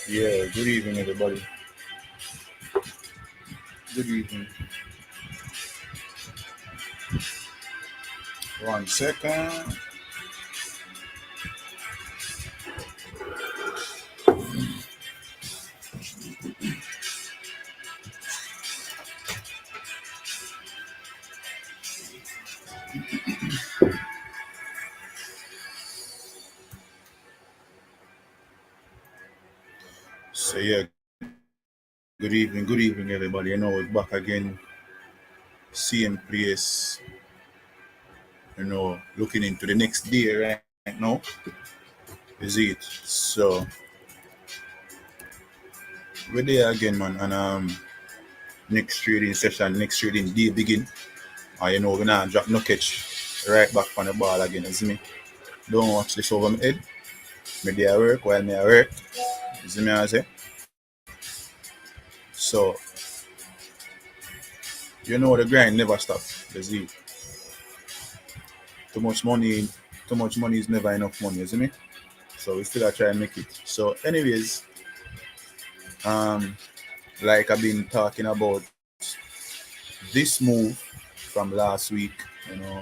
Yeah, good evening, everybody. Good evening. 1 second. So yeah, good evening, everybody. You know, we're back again, same place. You know, looking into the next day right now. Is it? So we're there again, man. And next trading session, next trading day begin. You know, we're not drop no catch right back on the ball again. You see me? Don't watch this over my head. Me there at work while me at work. You see me? I say. So you know, the grind never stops. You see, too much money, too much money is never enough money. You see me? So we still are trying to make it. So, anyways, um, like I've been talking about this move from last week. You know,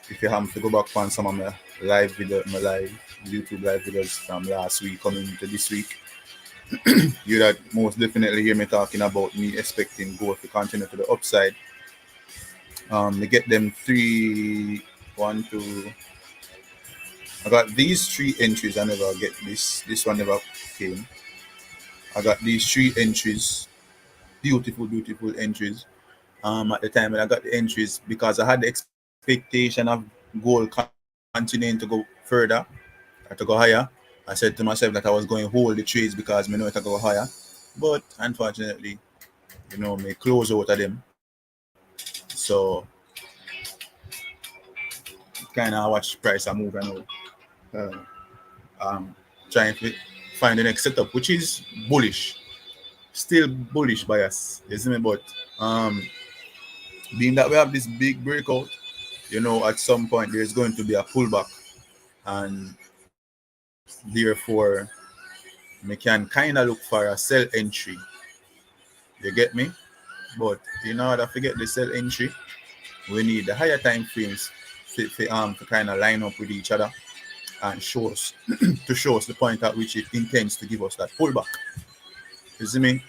if you happen to go back on some of my live YouTube live videos from last week coming into this week, you that most definitely hear me talking about me expecting gold to continue to the upside. To get them three, one, two. I got these three entries. I never get this. This one never came. I got these three entries. Beautiful entries. At the time when I got the entries because I had the expectation of gold continuing to go further or to go higher. I said to myself that I was going to hold the trades because I know it to go higher. But unfortunately, you know, me close out of them. So kind of watch price I move and uh, um, trying to find the next setup, which is bullish. Still bullish bias, you see me? But um, being that we have this big breakout, you know, at some point there's going to be a pullback, and therefore we can kind of look for a sell entry. You get me? But in order to get the sell entry, we need the higher time frames to kind of line up with each other and show us to show us the point at which it intends to give us that pullback. You see me?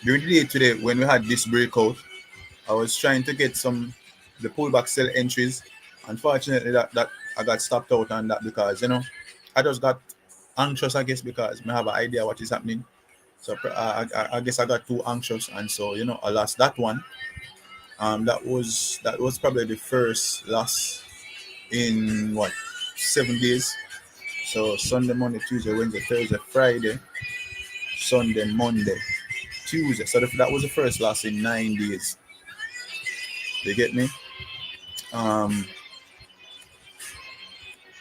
During the day today, when we had this breakout, I was trying to get the pullback sell entries. Unfortunately, that I got stopped out on that because you know I just got anxious, I guess, because I have an idea what is happening. So I guess I got too anxious, and so you know I lost that one. That was probably the first loss in what 7 days. So Sunday, Monday, Tuesday, Wednesday, Thursday, Friday, Sunday, Monday, Tuesday. So that was the first loss in 9 days. You get me? Um,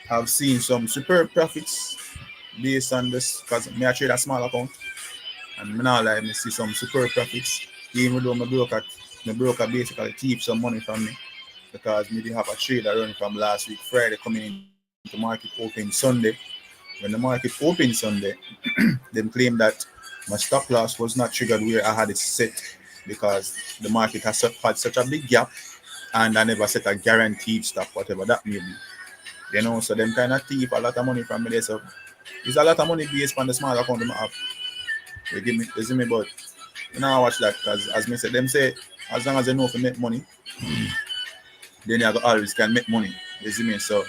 I've seen some superb profits based on this because me I trade a small account and me now like me see some superb profits even though my broker basically keep some money from me because me did have a trade I run from last week Friday coming into market open Sunday. When the market opened Sunday, them claim that my stop loss was not triggered where I had it set because the market has had such a big gap and I never set a guaranteed stop, whatever that may be. You know, so them kind of thief a lot of money from me there. So it's a lot of money based on the small account them have. They give me, you see me, but you know, I watch that because as me say, them say, as long as they know if you make money, then you always can make money. You see me, so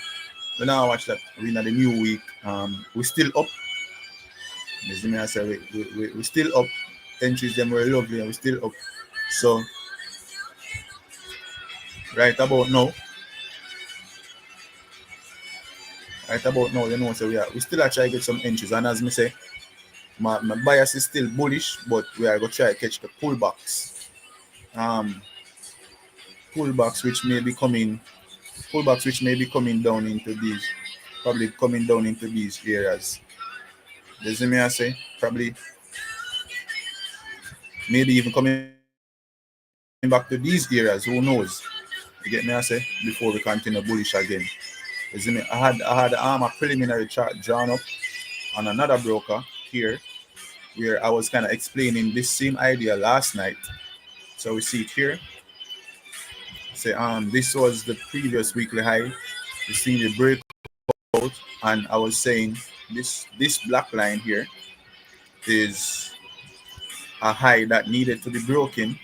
when I watch that, we in the new week, we still up. You see me, I say we still up. Entries them were lovely and we still up. So right about now, you know, so we still are trying to get some entries. And as me say, my bias is still bullish, but we are going to try to catch the pullbacks. Um, pullbacks which may be coming down into these, probably coming down into these areas. You see me, I say, probably maybe even coming back to these areas. Who knows? You see me, You get me? I say before we continue bullish again. You see me? I had a preliminary chart drawn up on another broker here where I was kind of explaining this same idea last night. So we see it here. Say this was the previous weekly high. You see the breakout, and I was saying this black line here is a high that needed to be broken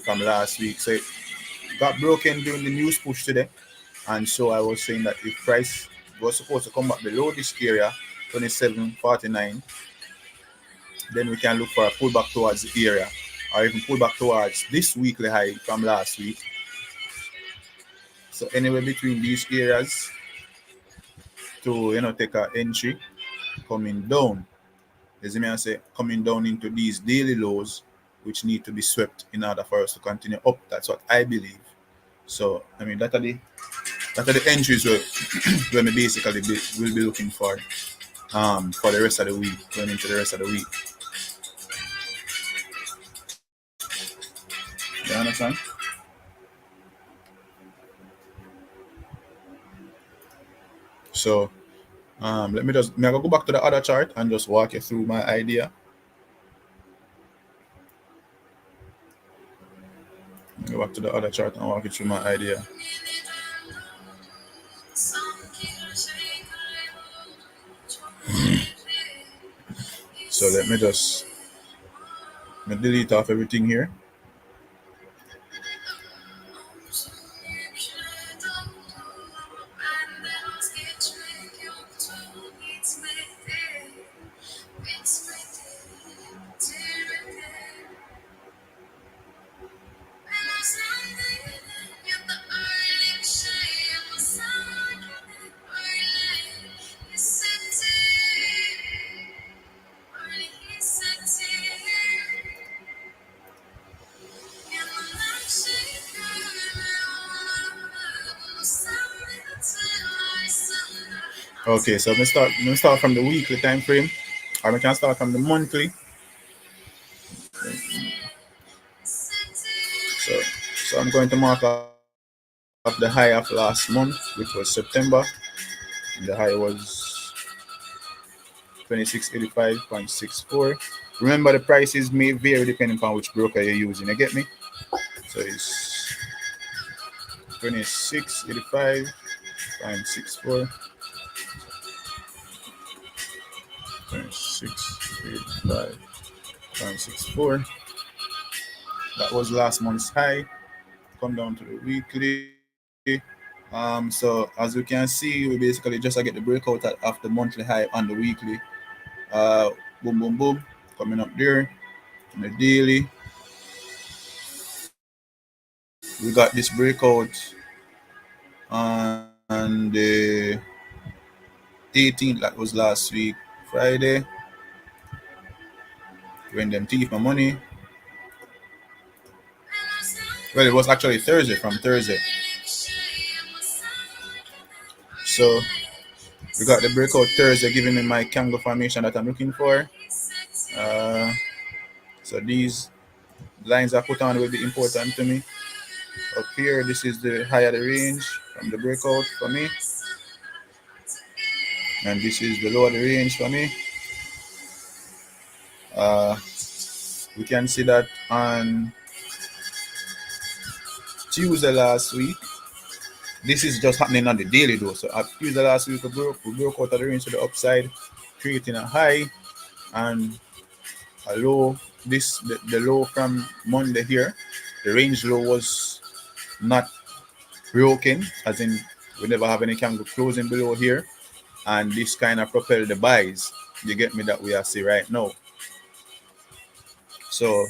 from last week. So it got broken during the news push today. And so I was saying that if price was supposed to come back below this area, 27.49, then we can look for a pullback towards the area or even pull back towards this weekly high from last week. So anywhere between these areas to take a entry coming down. As I say, coming down into these daily lows, which need to be swept in order for us to continue up. That's what I believe. So I mean that are the entries where we basically will be looking for the rest of the week, going into the rest of the week. You understand? So let me go back to the other chart and just walk you through my idea. Go back to the other chart and walk you through my idea. So let me just delete off everything here. Okay, so let me start from the weekly time frame, or we can start from the monthly. So I'm going to mark up the high of last month, which was September. And the high was 2685.64. Remember, the prices may vary depending on which broker you're using. You get me? So it's 2685.64. 2685.64. That was last month's high. Come down to the weekly. So as you can see, we basically just get the breakout of the monthly high on the weekly. Boom, boom, boom, coming up there. On the daily, we got this breakout on the 18th. That was last week, Friday. When them thief my money. Well, it was actually Thursday, from Thursday. So we got the breakout Thursday, giving me my candle formation that I'm looking for. So these lines I put on will be important to me. Up here, this is the high of the range from the breakout for me. And this is the low of the range for me. We can see that on Tuesday last week. This is just happening on the daily though. So at Tuesday last week, we broke out of the range to the upside, creating a high and a low. The low from Monday here, the range low was not broken, as in we never have any candle closing below here, and this kind of propelled the buys. You get me, that we are see right now. So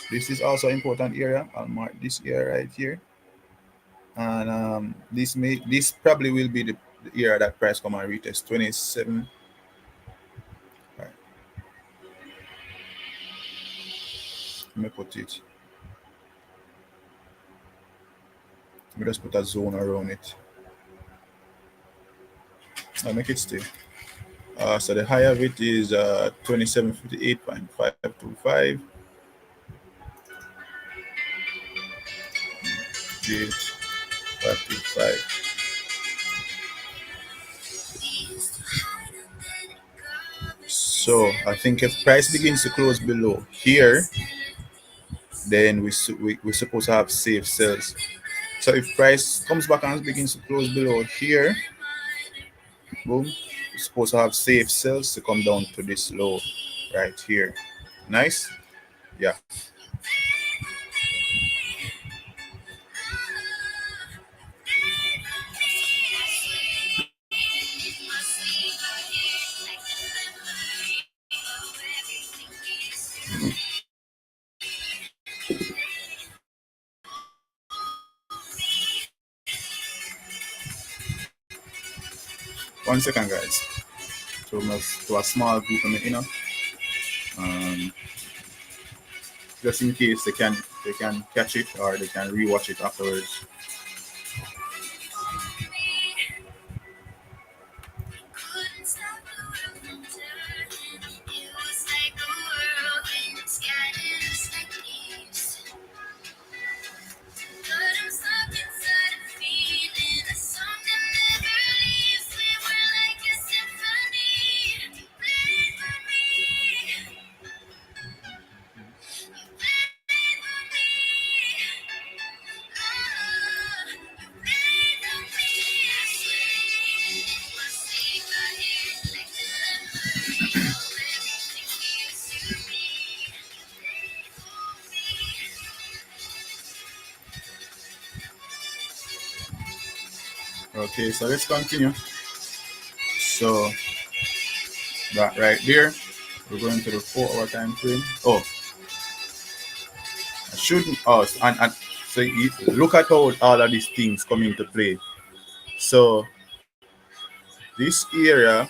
this is also important area. I'll mark this area right here, and this probably will be the area that price come and retest 27. All right. Let me put it. Let me just put a zone around it. I'll make it stay. So the high of it is 2758.525. 45. So I think if price begins to close below here, then we're supposed to have safe sells. So if price comes back and begins to close below here, boom, we're supposed to have safe sells to come down to this low right here. Nice? Yeah. One second, guys. To a small group in the inner. Um, just in case they can catch it or they can rewatch it afterwards. Okay, so let's continue. So that right there, we're going to the 4 hour time frame. Oh, I shouldn't. Oh, and so you look at how all of these things come into play. So this area,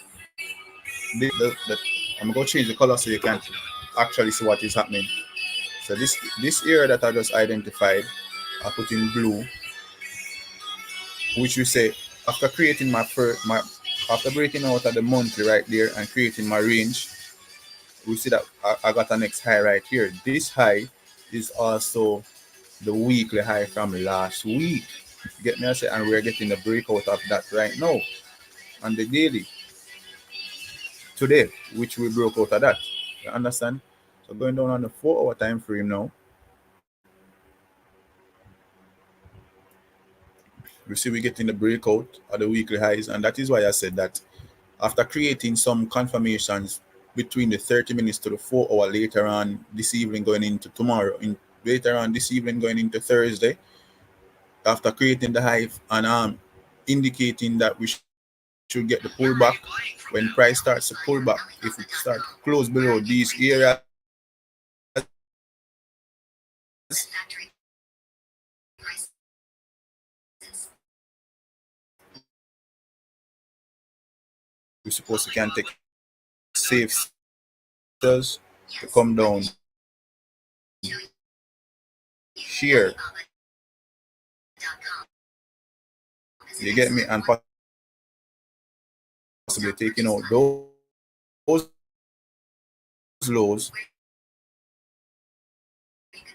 I'm going to change the color so you can actually see what is happening. So this area that I just identified, I put in blue, which we say after creating my after breaking out of the monthly right there and creating my range, we see that I got a next high right here. This high is also the weekly high from last week. Get me? I say, and we're getting the breakout of that right now on the daily today, which we broke out of that. You understand? So going down on the 4 hour time frame now, we see we're getting the breakout of the weekly highs, and that is why I said that after creating some confirmations between the 30 minutes to the 4 hour later on this evening going into tomorrow, later on this evening going into Thursday, after creating the hive and indicating that we should get the pullback when price starts to pull back. If it start close below these areas, we're supposed to can take safe sells to come down here. You get me? And possibly taking out those lows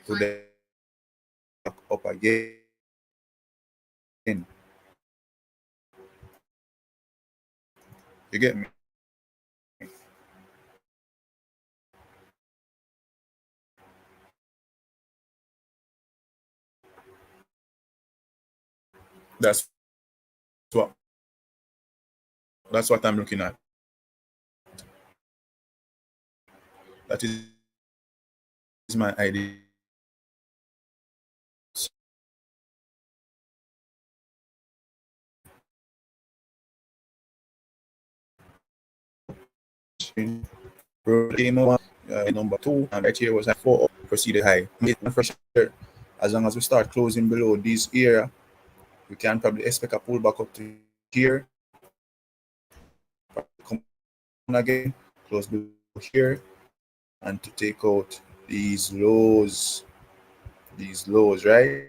to the up again. You get me? That's what that's what I'm looking at. That is my idea. Number two, and right here was at 4 proceeded high. And for sure, as long as we start closing below this area, we can probably expect a pullback up to here. Come on again, close below here, and to take out these lows, right?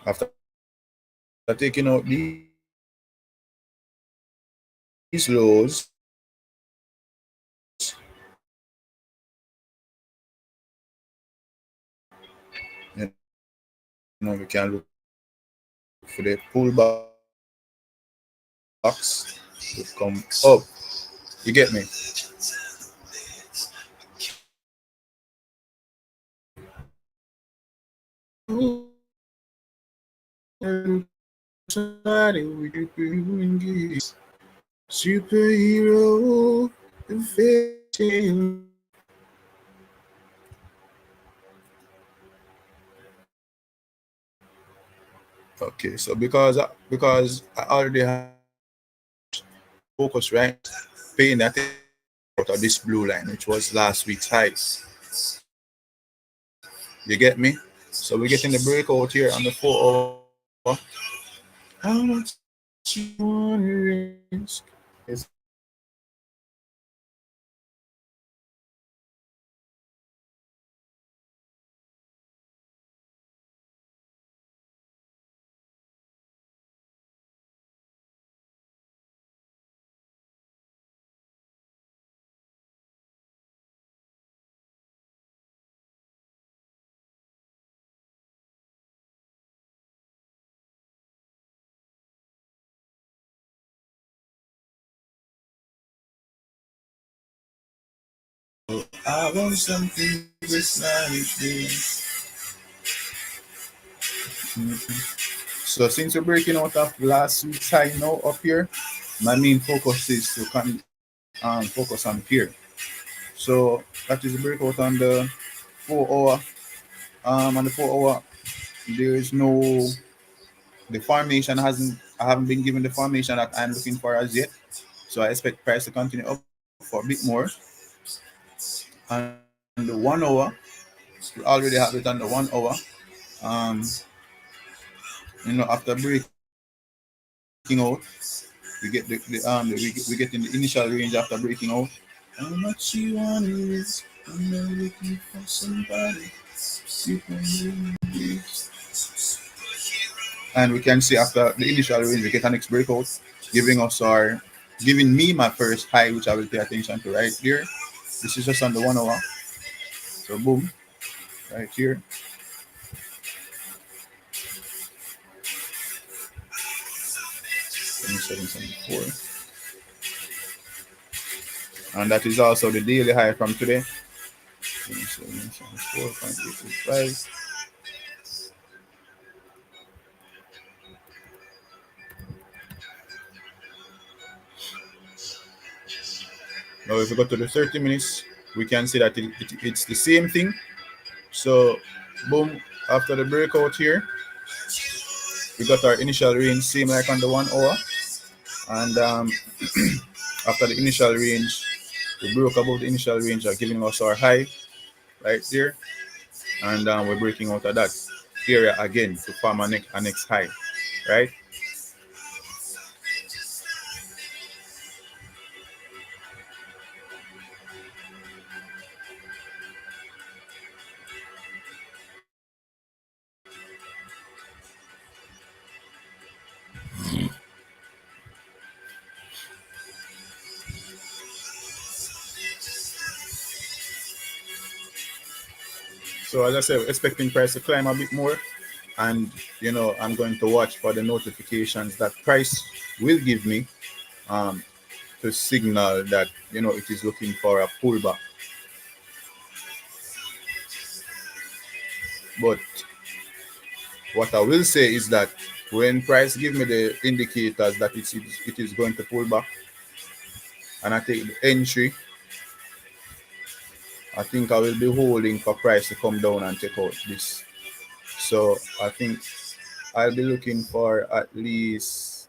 After taking out these lows, we can look for the pullbacks to come up. You get me? Superhero, the fairy. Okay, so because I already have focus right, paying attention out of this blue line, which was last week's high. You get me? So we're getting the breakout here on the 4 hour. How much you want to risk? It's I want something this night. So since we're breaking out of last week's high now up here, my main focus is to focus on here. So that is the breakout on the 4 hour. On the 4 hour, there is no the formation hasn't I haven't been given the formation that I'm looking for as yet. So I expect price to continue up for a bit more. And the 1 hour, we already have it on the 1 hour. Um, after breaking out, we get in the initial range after breaking out. How much you want is I'm not looking for somebody. You can use. And we can see after the initial range, we get a next breakout, giving me my first high, which I will pay attention to right there. This is just on the 1 hour. So boom, right here. 7774. And that is also the daily high from today. 2774.825. Now if we go to the 30 minutes, we can see that it's the same thing. So boom, after the breakout here, we got our initial range, same like on the 1 hour. And after the initial range, we broke above the initial range, giving us our high right there. And we're breaking out of that area again to form a next high, right? So as I said, we're expecting price to climb a bit more, and I'm going to watch for the notifications that price will give me um, to signal that it is looking for a pullback. But what I will say is that when price give me the indicators that it is going to pull back, and I take the entry, I think I will be holding for price to come down and take out this. So I think I'll be looking for at least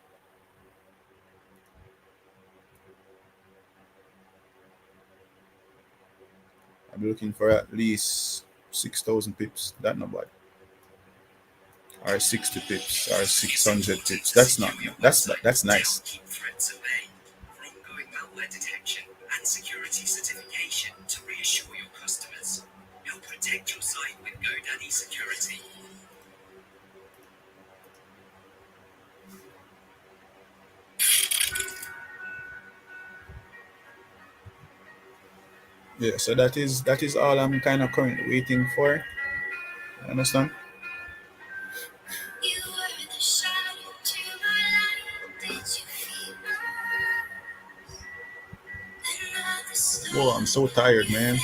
I'll be looking for at least 6,000 pips. That's not bad. Or 60 pips or 600 pips. That's nice. Yeah, so that is all I'm kind of currently waiting for. You understand? Whoa, I'm so tired, man.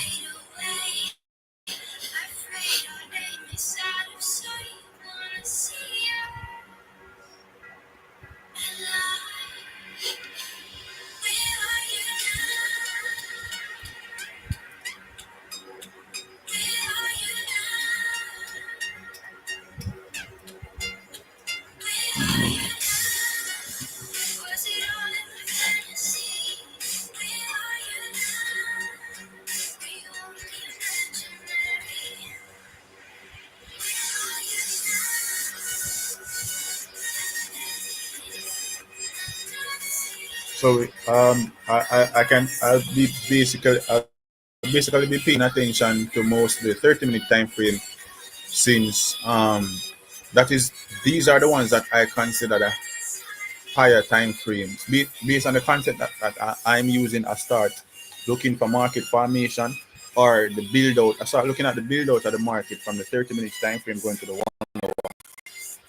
So I'll basically be paying attention to most the 30-minute time frame since that is these are the ones that I consider the higher time frames based on the concept I'm using. I start looking for market formation or the build out. I start looking at the build out of the market from the 30 minutes time frame going to the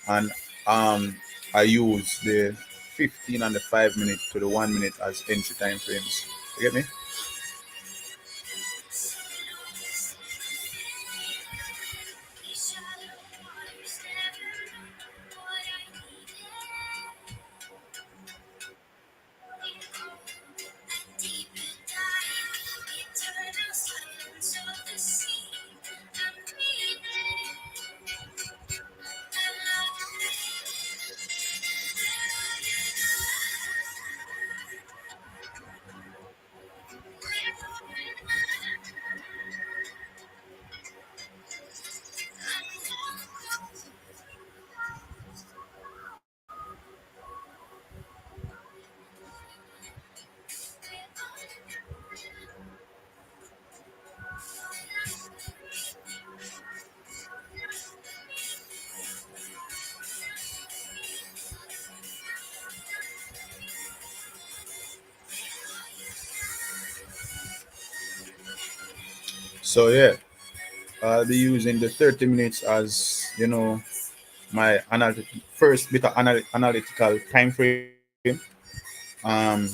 one, and I use the 15 and the 5 minute to the 1 minute as entry time frames. You get me? So yeah, I'll be using the 30 minutes as my first bit of analytical time frame, um,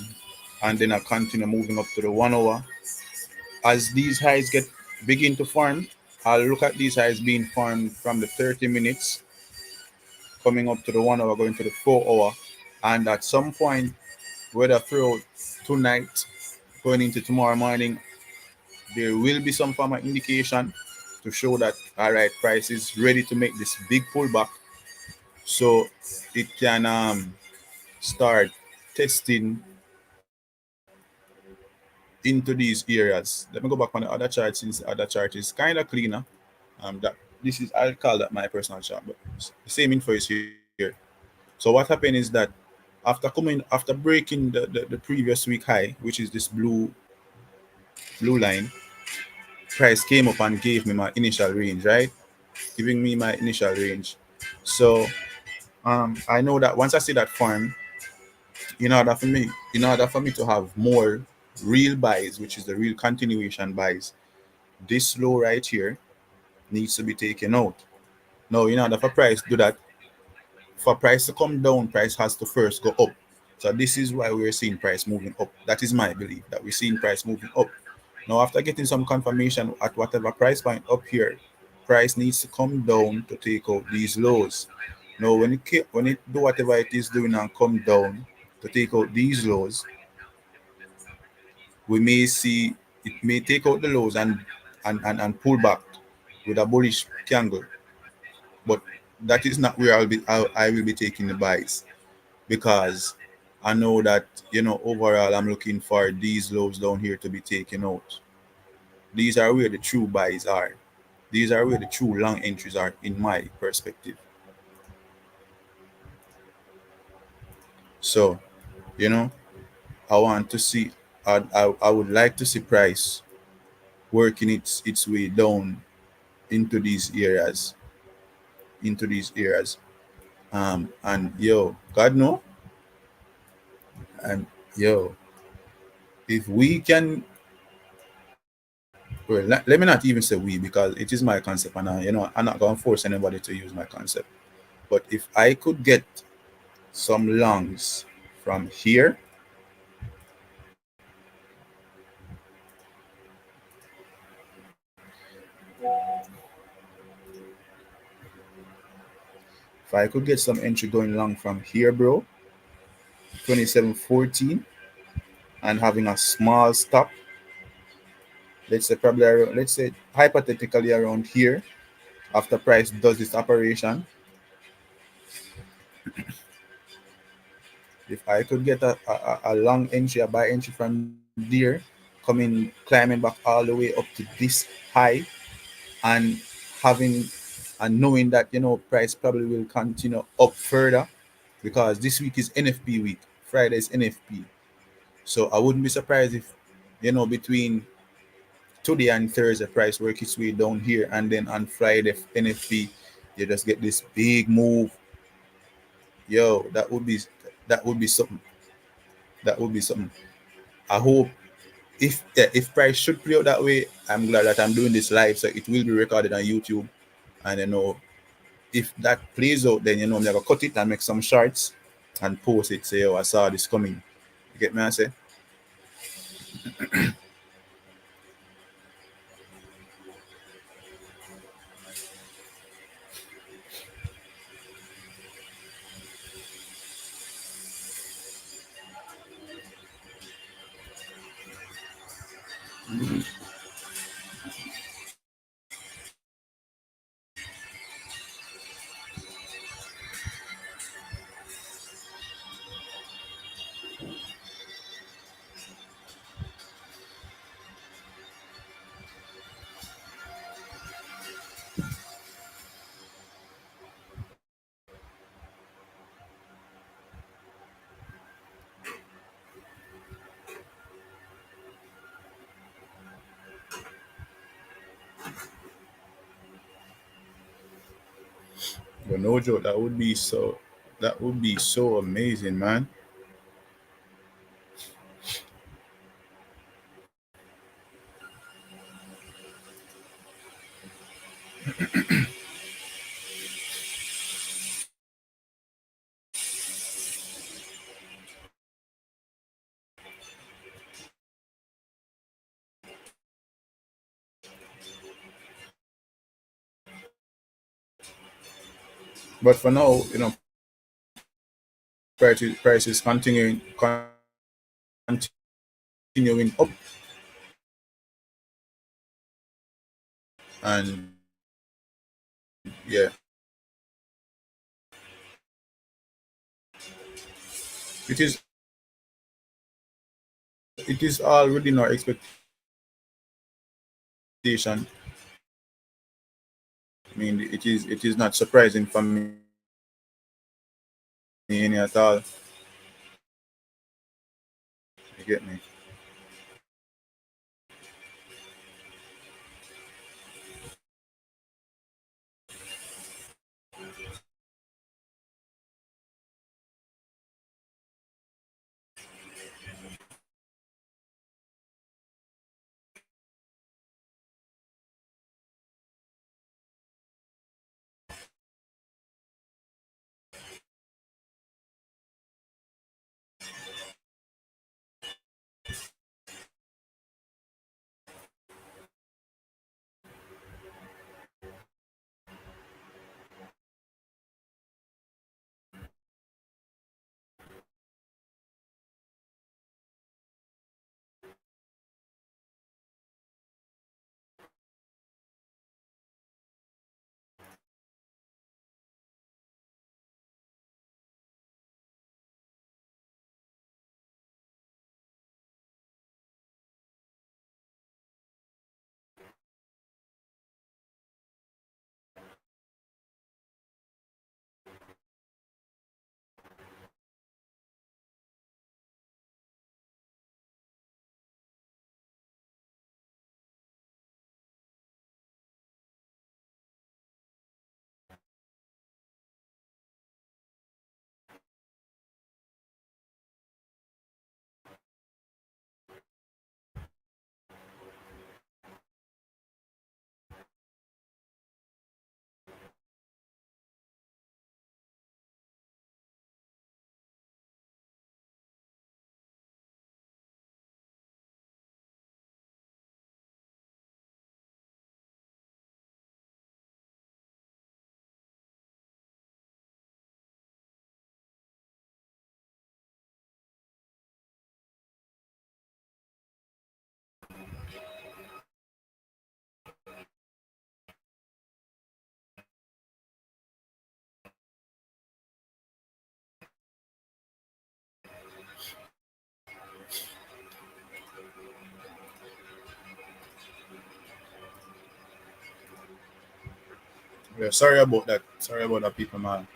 and then I continue moving up to the 1 hour. As these highs begin to form, I'll look at these highs being formed from the 30 minutes coming up to the 1 hour, going to the 4 hour, and at some point, whether throughout tonight, going into tomorrow morning, there will be some form of indication to show that all right, price is ready to make this big pullback, so it can start testing into these areas. Let me go back on the other chart since the other chart is kind of cleaner. That this is I'll call that my personal chart, but the same info is here. So what happened is that after breaking the previous week high, which is this blue line, price came up and gave me my initial range, right? Giving me my initial range. So I know that once I see that form, in order for me to have more real buys, which is the real continuation buys, this low right here needs to be taken out. Now, in order for price to do that, for price to come down, price has to first go up. So this is why we're seeing price moving up. That is my belief that we're seeing price moving up. Now, after getting some confirmation at whatever price point up here, price needs to come down to take out these lows. Now, when it do whatever it is doing and come down to take out these lows, we may see it may take out the lows and pull back with a bullish candle. But that is not where I will be taking the buys, because I know that overall I'm looking for these lows down here to be taken out. These are where the true buys are. These are where the true long entries are in my perspective. So, you know, I want to see I would like to see price working its way down into these areas, and yo, God know, and yo, if we can, well, let me not even say we, because it is my concept, and I'm not gonna force anybody to use my concept. But if I could get some longs from here If I could get some entry going long from here, bro, 27.14, and having a small stop, let's say probably around, let's say hypothetically around here, after price does this operation, if I could get a long entry, a buy entry from there, coming climbing back all the way up to this high, and having and knowing that price probably will continue up further, because this week is NFP week. Friday is NFP. So I wouldn't be surprised if between today and Thursday price work its way down here, and then on Friday NFP you just get this big move. Yo, that would be something. That would be something. I hope, if price should play out that way, I'm glad that I'm doing this live, so it will be recorded on YouTube. And if that plays out, then I'm gonna cut it and make some shorts and post it. Say, oh, I saw this coming. You get me? I say, but no joke, that would be so amazing, man. But for now, prices continuing up, and yeah, it is it is all within our expectation. I mean, it is not surprising for me any at all. You get me? Yeah, sorry about that. Sorry about that, people, man.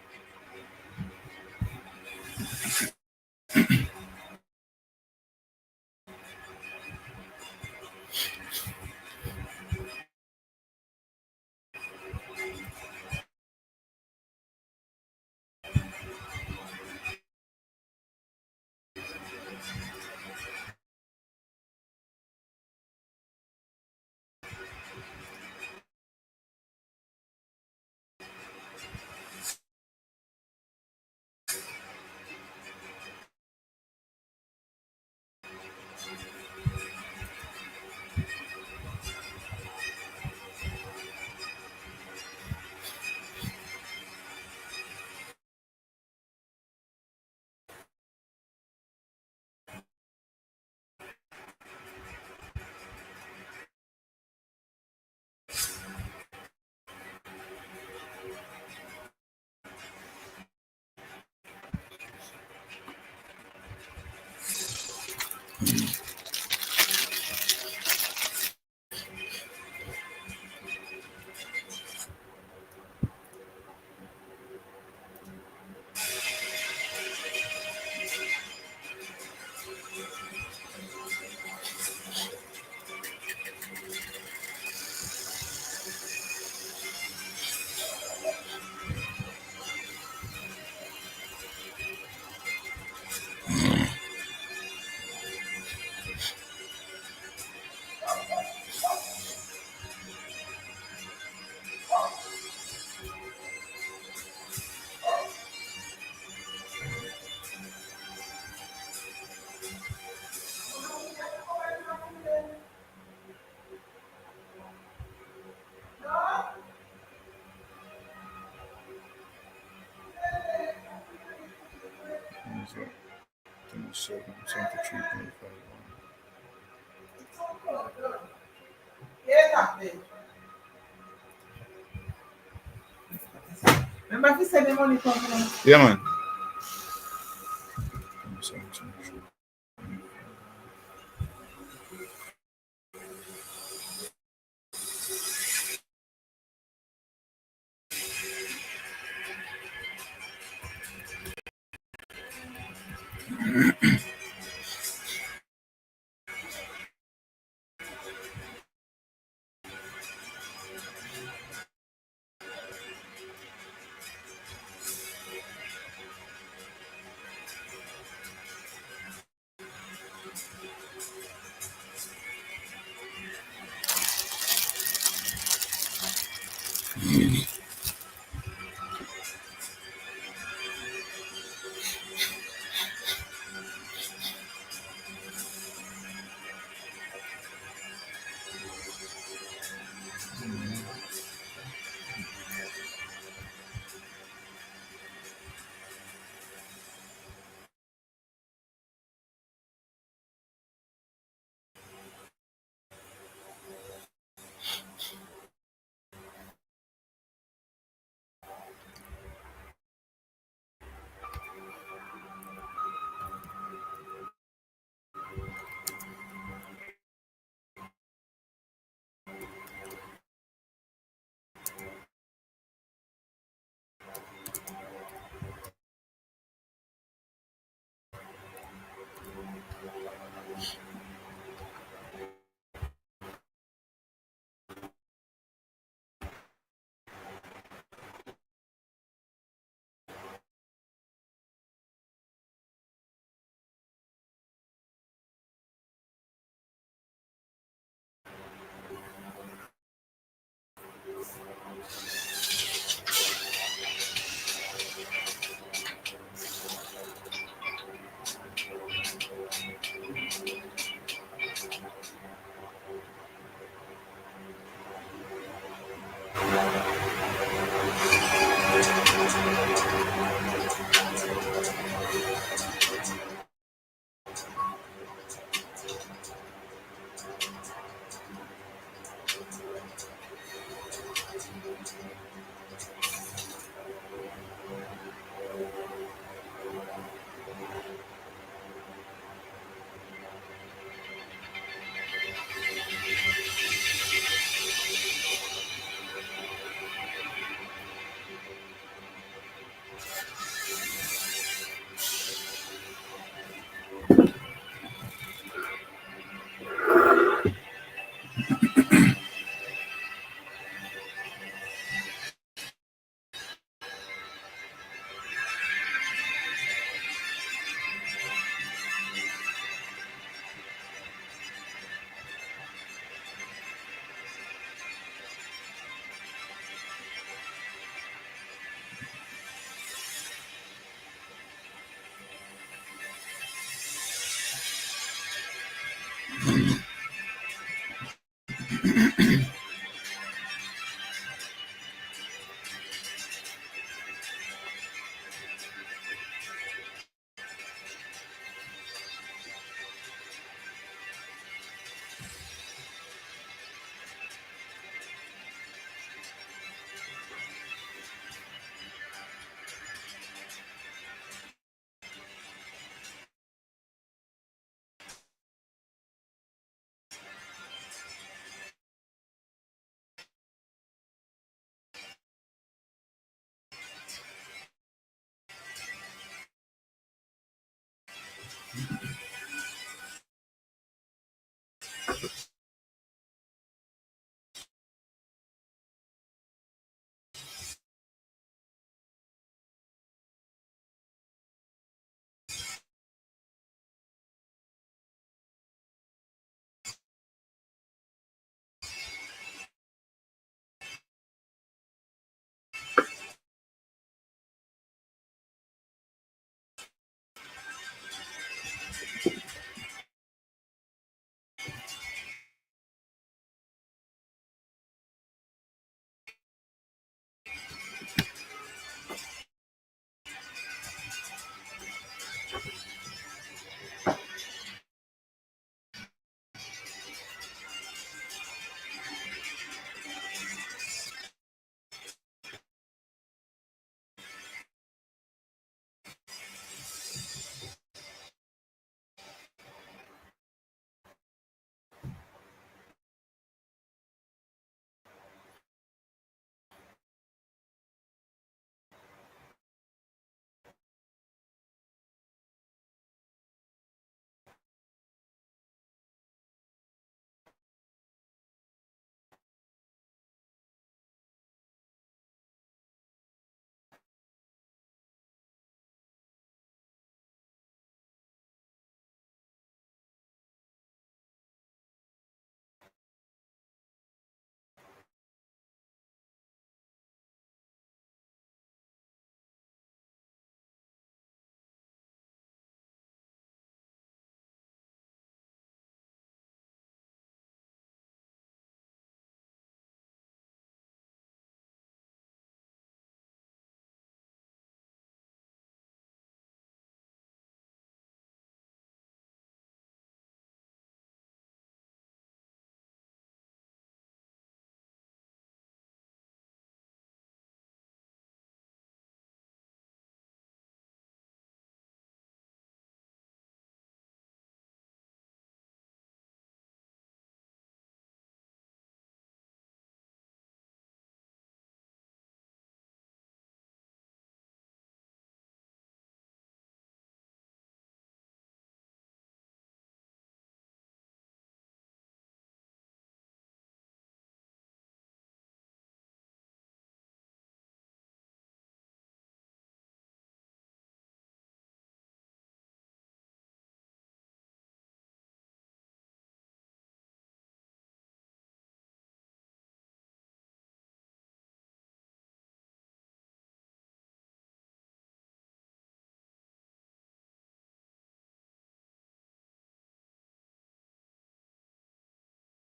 What is that? 27, 73.5. Remember if you send the money from Yeah, man. 27, 73.